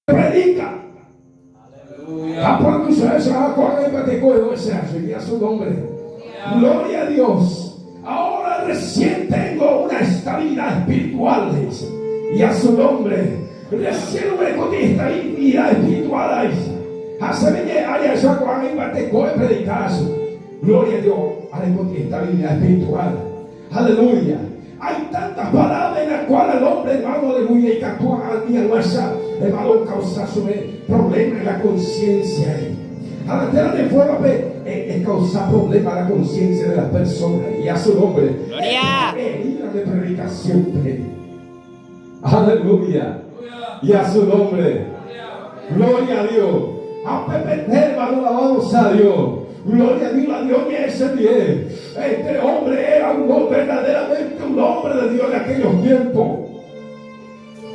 predica. Aparte ustedes a su nombre. Gloria a Dios. Ahora recién tengo una estabilidad espiritual y a su nombre. Recién con estabilidad espiritual. Hace venir a esa cuando te coge predicar. Gloria a Dios. Ahora con estabilidad espiritual. Aleluya. Hay tantas palabras en las cuales el hombre, hermano, aleluya, y que actúa al día nuestra, hermano, causa problemas en la conciencia. A la tierra de fuego es causar problemas a la conciencia de las personas. Y a su nombre. Gloria. Herida de predicación. Aleluya. Y a su nombre. Gloria a Dios. A Pepe, hermano, alabamos a Dios. Gloria a Dios, la Dios que ese bien. Este hombre era verdaderamente un hombre de Dios en aquellos tiempos.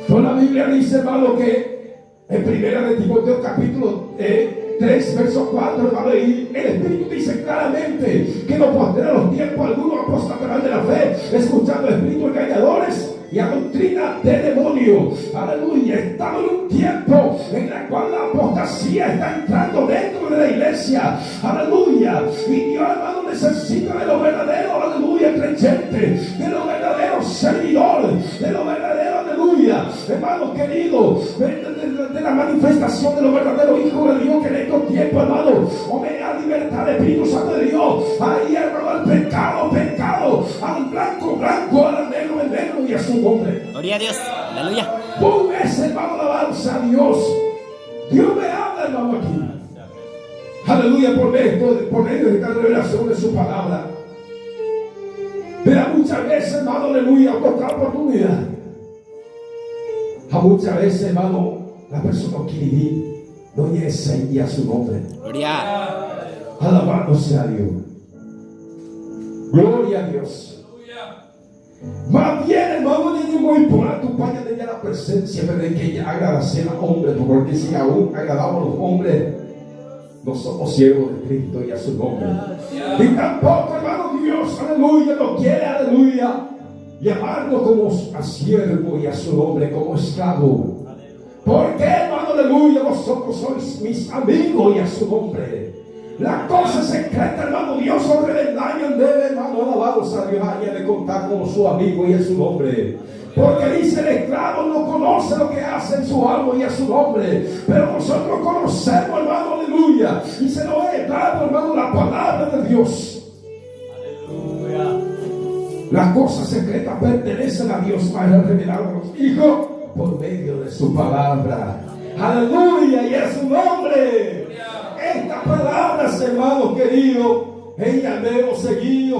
Toda la Biblia dice, hermano, que en 1 de Timoteo capítulo 3, verso 4, hermano, y el Espíritu dice claramente que en los posteriores tiempos algunos apostatarán de la fe, escuchando espíritus engañadores y a doctrina de demonios. Aleluya. Estamos en un tiempo en el cual la apostasía está entrando dentro de la iglesia. Aleluya. Y Dios, hermano, necesita de los verdaderos, aleluya, creyentes, de los verdaderos servidores, de los verdaderos, aleluya, hermanos queridos, de la manifestación de los verdaderos hijos de Dios, que en estos tiempos, hermano, a libertad del Espíritu Santo de Dios. Ahí, hermano, al pecado, al blanco, al negro, y a su nombre. Gloria a Dios. Aleluya. Tú ves, hermano, alabanza a Dios. Dios me habla, hermano, aquí. Aleluya, por medio de esta revelación de su palabra. Pero muchas veces, hermano, aleluya, buscar oportunidad. A muchas veces, hermano, la persona no quiere ir. No es y a su nombre. Gloria. Alabado sea Dios. Gloria a Dios. Más bien, hermano, ni muy por tu paña de la presencia, pero de que ella agradase a los hombres, porque si aún agradamos a los hombres, no somos siervos de Cristo y a su nombre. Y tampoco, hermano, Dios, aleluya, no quiere, aleluya, llamarnos como a siervo y a su nombre, como esclavo. Porque, hermano, aleluya, vosotros sois mis amigos y a su nombre. La cosa secreta, hermano, Dios sobre el daño debe, hermano, alabados a Dios, haya de contar como su amigo y a su nombre. Porque dice el esclavo no conoce lo que hace en su amo y a su nombre. Pero nosotros conocemos, hermano, aleluya. Y se nos he dado, hermano, la palabra de Dios. Aleluya. Las cosas secretas pertenecen a Dios para revelar a los hijos por medio de su palabra. Aleluya, y a su nombre. Estas palabras, hermanos queridos, ella debemos seguir,